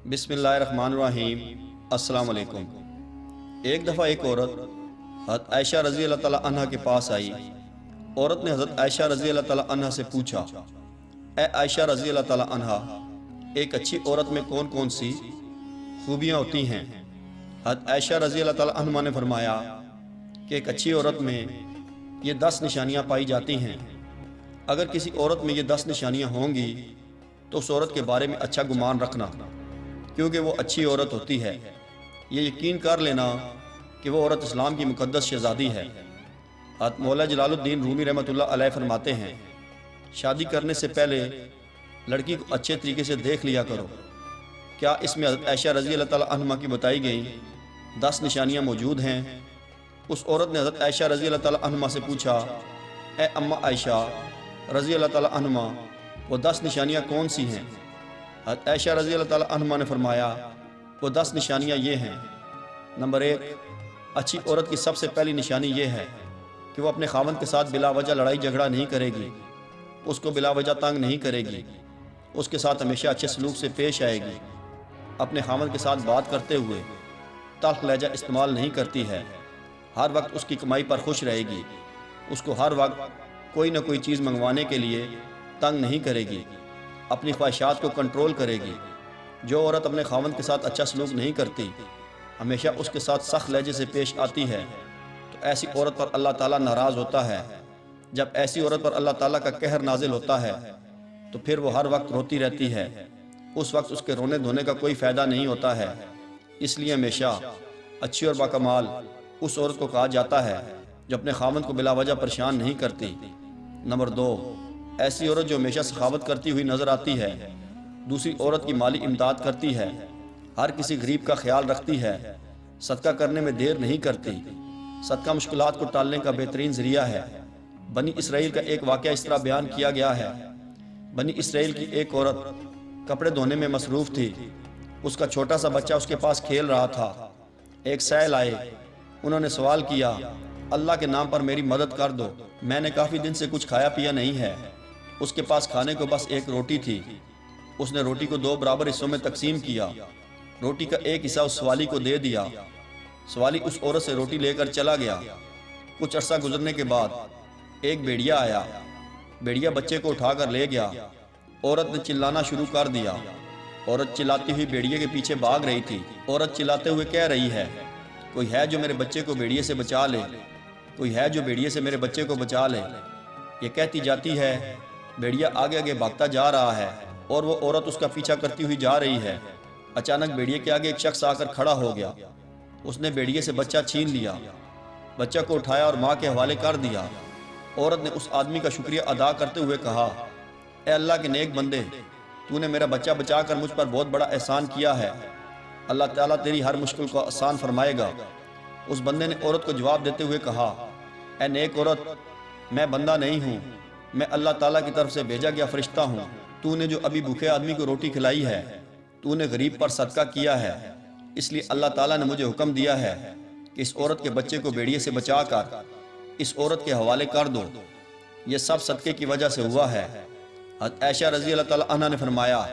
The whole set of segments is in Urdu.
بسم اللہ الرحمن الرحیم۔ السلام علیکم۔ ایک دفعہ ایک عورت حضرت عائشہ رضی اللہ تعالیٰ عنہ کے پاس آئی۔ عورت نے حضرت عائشہ رضی اللہ تعالیٰ عنہ سے پوچھا، اے عائشہ رضی اللہ تعالیٰ عنہ، ایک اچھی عورت میں کون کون سی خوبیاں ہوتی ہیں؟ حضرت عائشہ رضی اللہ تعالیٰ عنہ نے فرمایا کہ ایک اچھی عورت میں یہ 10 نشانیاں پائی جاتی ہیں۔ اگر کسی عورت میں یہ 10 نشانیاں ہوں گی تو اس عورت کے بارے میں اچھا گمان رکھنا، کیونکہ وہ اچھی عورت ہوتی ہے۔ یہ یقین کر لینا کہ وہ عورت اسلام کی مقدس شہزادی ہے۔ حضرت مولا جلال الدین رومی رحمۃ اللہ علیہ فرماتے ہیں، شادی کرنے سے پہلے لڑکی کو اچھے طریقے سے دیکھ لیا کرو، کیا اس میں حضرت عائشہ رضی اللہ تعالیٰ عنہ کی بتائی گئی 10 نشانیاں موجود ہیں؟ اس عورت نے حضرت عائشہ رضی اللہ تعالیٰ عنہ سے پوچھا، اے اماں عائشہ رضی اللہ تعالیٰ عنہ، وہ 10 نشانیاں کون سی ہیں؟ حضرت عائشہ رضی اللہ تعالیٰ عنہ نے فرمایا، وہ 10 نشانیاں یہ ہیں۔ نمبر 1، اچھی عورت کی سب سے پہلی نشانی یہ ہے کہ وہ اپنے خاوند کے ساتھ بلا وجہ لڑائی جھگڑا نہیں کرے گی، اس کو بلا وجہ تنگ نہیں کرے گی، اس کے ساتھ ہمیشہ اچھے سلوک سے پیش آئے گی، اپنے خاوند کے ساتھ بات کرتے ہوئے تلخ لہجہ استعمال نہیں کرتی ہے، ہر وقت اس کی کمائی پر خوش رہے گی، اس کو ہر وقت کوئی نہ کوئی چیز منگوانے کے لیے تنگ نہیں کرے گی، اپنی خواہشات کو کنٹرول کرے گی۔ جو عورت اپنے خاوند کے ساتھ اچھا سلوک نہیں کرتی، ہمیشہ اس کے ساتھ سخت لہجے سے پیش آتی ہے، تو ایسی عورت پر اللہ تعالیٰ ناراض ہوتا ہے۔ جب ایسی عورت پر اللہ تعالیٰ کا قہر نازل ہوتا ہے تو پھر وہ ہر وقت روتی رہتی ہے، اس وقت اس کے رونے دھونے کا کوئی فائدہ نہیں ہوتا ہے۔ اس لیے ہمیشہ اچھی اور باکمال اس عورت کو کہا جاتا ہے جو اپنے خاوند کو بلا وجہ پریشان نہیں کرتی۔ نمبر 2، ایسی عورت جو ہمیشہ سخاوت کرتی ہوئی نظر آتی ہے، دوسری عورت کی مالی امداد کرتی ہے، ہر کسی غریب کا خیال رکھتی ہے، صدقہ کرنے میں دیر نہیں کرتی۔ صدقہ مشکلات کو ٹالنے کا بہترین ذریعہ ہے۔ بنی اسرائیل کا ایک واقعہ اس طرح بیان کیا گیا ہے۔ بنی اسرائیل کی ایک عورت کپڑے دھونے میں مصروف تھی، اس کا چھوٹا سا بچہ اس کے پاس کھیل رہا تھا۔ ایک سائل آئے، انہوں نے سوال کیا، اللہ کے نام پر میری مدد کر دو، میں نے کافی دن سے کچھ کھایا پیا نہیں ہے۔ اس کے پاس کھانے کو بس ایک روٹی تھی۔ اس نے روٹی کو 2 برابر حصوں میں تقسیم کیا، روٹی کا ایک حصہ اس سوالی کو دے دیا۔ سوالی اس عورت سے روٹی لے کر چلا گیا۔ کچھ عرصہ گزرنے کے بعد ایک بھیڑیا آیا، بھیڑیا بچے کو اٹھا کر لے گیا۔ عورت نے چلانا شروع کر دیا۔ عورت چلاتی ہوئی بھیڑیے کے پیچھے بھاگ رہی تھی۔ عورت چلاتے ہوئے کہہ رہی ہے، کوئی ہے جو میرے بچے کو بھیڑیے سے بچا لے، کوئی ہے جو بھیڑیے سے میرے بچے کو بچا لے۔ یہ کہتی جاتی ہے، بھیڑیا آگے آگے بھاگتا جا رہا ہے اور وہ عورت اس کا پیچھا کرتی ہوئی جا رہی ہے۔ اچانک بھیڑیے کے آگے ایک شخص آ کر کھڑا ہو گیا۔ اس نے بھیڑیے سے بچہ چھین لیا، بچہ کو اٹھایا اور ماں کے حوالے کر دیا۔ عورت نے اس آدمی کا شکریہ ادا کرتے ہوئے کہا، اے اللہ کے نیک بندے، تو نے میرا بچہ بچا کر مجھ پر بہت بڑا احسان کیا ہے، اللہ تعالیٰ تیری ہر مشکل کو آسان فرمائے گا۔ اس بندے نے عورت کو جواب دیتے ہوئے کہا، اے نیک عورت، میں بندہ نہیں ہوں، میں اللہ تعالیٰ کی طرف سے بھیجا گیا فرشتہ ہوں۔ تو نے جو ابھی بھوکے آدمی کو روٹی کھلائی ہے، تو نے غریب پر صدقہ کیا ہے، اس لیے اللہ تعالیٰ نے مجھے حکم دیا ہے کہ اس عورت کے بچے کو بھیڑیے سے بچا کر اس عورت کے حوالے کر دو۔ یہ سب صدقے کی وجہ سے ہوا ہے۔ حضرت عائشہ رضی اللہ تعالیٰ عنہ نے فرمایا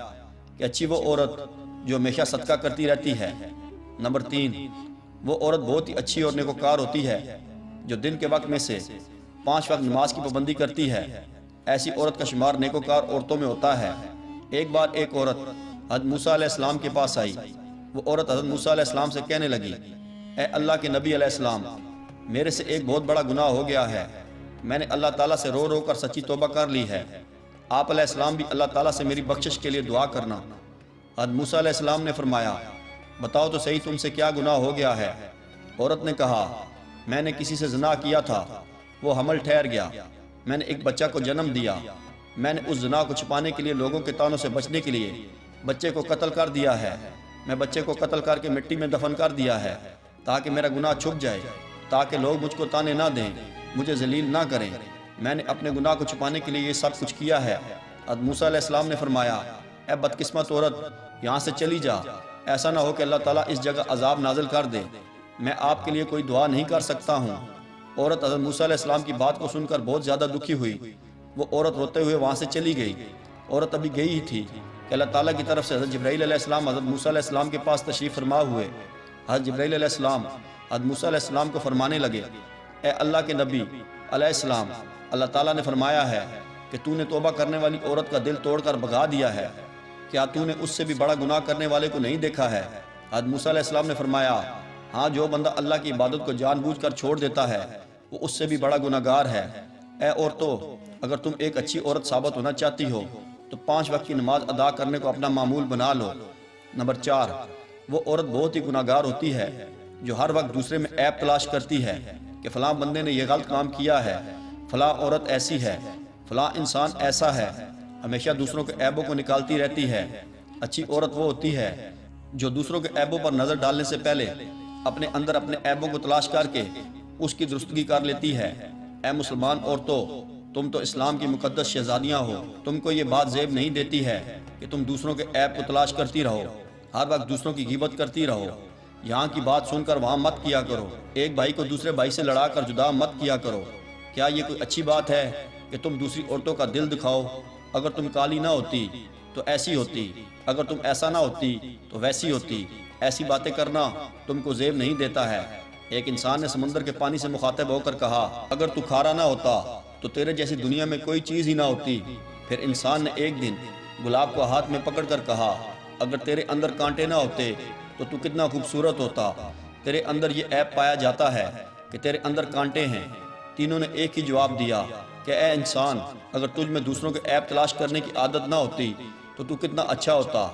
کہ اچھی وہ عورت جو ہمیشہ صدقہ کرتی رہتی ہے۔ نمبر 3، وہ عورت بہت ہی اچھی اور نیکوکار ہوتی ہے جو دن کے وقت میں سے 5 وقت نماز کی پابندی کرتی ہے۔ ایسی عورت کا شمار نیکوکار عورتوں میں ہوتا ہے۔ ایک بار ایک عورت حضرت موسیٰ علیہ السلام کے پاس آئی۔ وہ عورت حضرت موسیٰ علیہ السلام سے کہنے لگی، اے اللہ کے نبی علیہ السلام، میرے سے ایک بہت بڑا گناہ ہو گیا ہے، میں نے اللہ تعالیٰ سے رو رو کر سچی توبہ کر لی ہے، آپ علیہ السلام بھی اللہ تعالیٰ سے میری بخشش کے لیے دعا کرنا۔ حضرت موسیٰ علیہ السلام نے فرمایا، بتاؤ تو صحیح تم سے کیا گناہ ہو گیا ہے؟ عورت نے کہا، میں نے کسی سے زنا کیا تھا، وہ حمل ٹھہر گیا، میں نے ایک بچہ کو جنم دیا، میں نے اس زنا کو چھپانے کے لیے لوگوں کے تانوں سے بچنے کے لیے بچے کو قتل کر دیا ہے، میں بچے کو قتل کر کے مٹی میں دفن کر دیا ہے تاکہ میرا گناہ چھپ جائے، تاکہ لوگ مجھ کو تانے نہ دیں، مجھے ذلیل نہ کریں، میں نے اپنے گناہ کو چھپانے کے لیے یہ سب کچھ کیا ہے۔ حضرت موسیٰ علیہ السلام نے فرمایا، اے بدقسمت عورت، یہاں سے چلی جا، ایسا نہ ہو کہ اللہ تعالیٰ اس جگہ عذاب نازل کر دے، میں آپ کے لیے کوئی دعا نہیں کر سکتا ہوں۔ عورت حضرت موسیٰ علیہ السلام کی بات کو سن کر بہت زیادہ دکھی ہوئی۔ وہ عورت روتے ہوئے وہاں سے چلی گئی۔ عورت ابھی گئی ہی تھی کہ اللہ تعالیٰ کی طرف سے حضرت جبرائیل علیہ السلام حضرت موسیٰ علیہ السلام کے پاس تشریف فرما ہوئے۔ حضرت جبرائیل علیہ السلام حضرت موسیٰ علیہ السلام کو فرمانے لگے، اے اللہ کے نبی علیہ السلام، اللہ تعالیٰ نے فرمایا ہے کہ تو نے توبہ کرنے والی عورت کا دل توڑ کر بھگا دیا ہے، کیا تو نے اس سے بھی بڑا گناہ کرنے والے کو نہیں دیکھا ہے؟ حضرت موسیٰ علیہ السلام نے فرمایا، ہاں، جو بندہ اللہ کی عبادت کو جان بوجھ کر چھوڑ دیتا ہے وہ اس سے بھی بڑا گناہگار ہے۔ اے عورتوں، اگر تم ایک اچھی عورت ثابت ہونا چاہتی ہو تو 5 وقت کی نماز ادا کرنے کو اپنا معمول بنا لو۔ نمبر 4، وہ عورت بہت ہی گناہگار ہوتی ہے جو ہر وقت دوسرے میں عیب تلاش کرتی ہے کہ فلاں بندے نے یہ غلط کام کیا ہے، فلاں عورت ایسی ہے، فلاں انسان ایسا ہے، ہمیشہ دوسروں کے عیبوں کو نکالتی رہتی ہے۔ اچھی عورت وہ ہوتی ہے جو دوسروں کے عیبوں پر نظر ڈالنے سے پہلے اپنے اندر اپنے عیبوں کو تلاش کر کے اس کی درستگی کر لیتی ہے۔ اے مسلمان عورتوں، تم تو اسلام کی مقدس شہزادیاں ہو، تم کو یہ بات زیب نہیں دیتی ہے کہ تم دوسروں کے عیب کو تلاش کرتی رہو، ہر وقت دوسروں کی غیبت کرتی رہو، یہاں کی بات سن کر وہاں مت کیا کرو، ایک بھائی کو دوسرے بھائی سے لڑا کر جدا مت کیا کرو۔ کیا یہ کوئی اچھی بات ہے کہ تم دوسری عورتوں کا دل دکھاؤ؟ اگر تم کالی نہ ہوتی تو ایسی ہوتی، اگر تم ایسا نہ ہوتی تو ویسی ہوتی، ایسی باتیں کرنا تم کو زیب نہیں دیتا ہے۔ ایک انسان نے سمندر کے پانی سے مخاطب ہو کر کہا، اگر تو کھارا نہ ہوتا تو تیرے جیسی دنیا میں کوئی چیز ہی نہ ہوتی۔ پھر انسان نے ایک دن گلاب کو ہاتھ میں پکڑ کر کہا، اگر تیرے اندر کانٹے نہ ہوتے تو کتنا خوبصورت ہوتا۔ تیرے اندر یہ عیب پایا جاتا ہے کہ تیرے اندر کانٹے ہیں۔ تینوں نے ایک ہی جواب دیا کہ اے انسان، اگر تجھ میں دوسروں کے عیب تلاش کرنے کی عادت نہ ہوتی تو کتنا اچھا ہوتا۔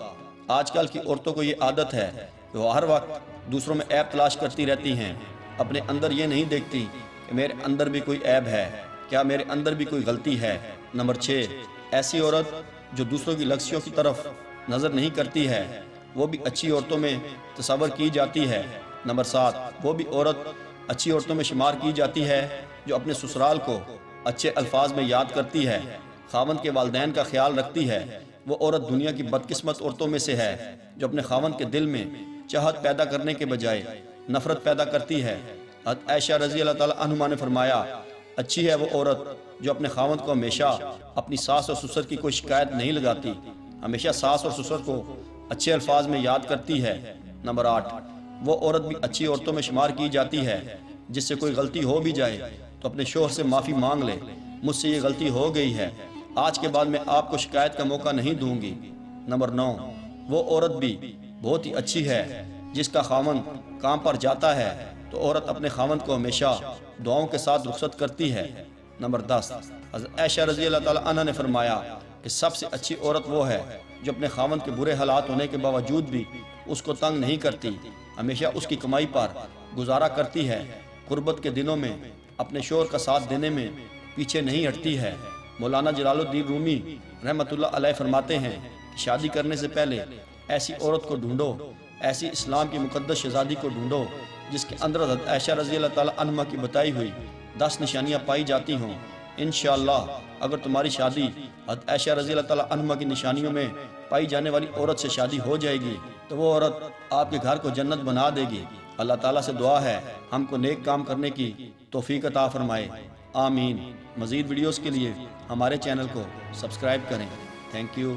آج کل کی عورتوں کو یہ عادت ہے کہ وہ ہر وقت دوسروں میں عیب تلاش کرتی رہتی ہیں، اپنے اندر یہ نہیں دیکھتی کہ میرے اندر بھی کوئی عیب ہے، کیا میرے اندر بھی کوئی غلطی ہے۔ نمبر 6، ایسی عورت جو دوسروں کی لغزشوں کی طرف نظر نہیں کرتی ہے وہ بھی اچھی عورتوں میں تصور کی جاتی ہے۔ نمبر 7، وہ بھی عورت اچھی عورتوں میں شمار کی جاتی ہے جو اپنے سسرال کو اچھے الفاظ میں یاد کرتی ہے، خاوند کے والدین کا خیال رکھتی ہے۔ وہ عورت دنیا کی بدقسمت عورتوں میں سے ہے جو اپنے خاوند کے دل میں چاہت پیدا کرنے کے بجائے نفرت پیدا کرتی ہے۔ حضرت عائشہ رضی اللہ تعالیٰ عنہما نے فرمایا، اچھی ہے وہ عورت جو اپنے خاوند کو ہمیشہ اپنی ساس اور سسر کی کوئی شکایت نہیں لگاتی، ہمیشہ ساس اور سسر کو اچھے الفاظ میں یاد کرتی ہے۔ نمبر 8، وہ عورت بھی اچھی عورتوں میں شمار کی جاتی ہے جس سے کوئی غلطی ہو بھی جائے تو اپنے شوہر سے معافی مانگ لے، مجھ سے یہ غلطی ہو گئی ہے، آج کے بعد میں آپ کو شکایت کا موقع نہیں دوں گی۔ نمبر 9، وہ عورت بھی بہت ہی اچھی ہے جس کا خاوند کام پر جاتا ہے تو عورت اپنے خاوند کو ہمیشہ دعاؤں کے ساتھ رخصت کرتی ہے۔ نمبر 10، حضرت عائشہ رضی اللہ تعالیٰ عنہ نے فرمایا کہ سب سے اچھی عورت وہ ہے جو اپنے خاوند کے برے حالات ہونے کے باوجود بھی اس کو تنگ نہیں کرتی، ہمیشہ اس کی کمائی پر گزارا کرتی ہے، غربت کے دنوں میں اپنے شوہر کا ساتھ دینے میں پیچھے نہیں ہٹتی ہے۔ مولانا جلال الدین رومی رحمۃ اللہ علیہ فرماتے ہیں کہ شادی کرنے سے پہلے ایسی عورت کو ڈھونڈو، ایسی اسلام کی مقدس شہزادی کو ڈھونڈو جس کے اندر حضرت عائشہ رضی اللہ تعالیٰ عنہا کی بتائی ہوئی 10 نشانیاں پائی جاتی ہوں۔ انشاءاللہ اگر تمہاری شادی حضرت عائشہ رضی اللہ تعالیٰ عنہا کی نشانیوں میں پائی جانے والی عورت سے شادی ہو جائے گی تو وہ عورت آپ کے گھر کو جنت بنا دے گی۔ اللہ تعالیٰ سے دعا ہے ہم کو نیک کام کرنے کی توفیق عطا فرمائے، آمین۔ مزید ویڈیوز کے لیے ہمارے چینل کو سبسکرائب کریں۔ Thank you.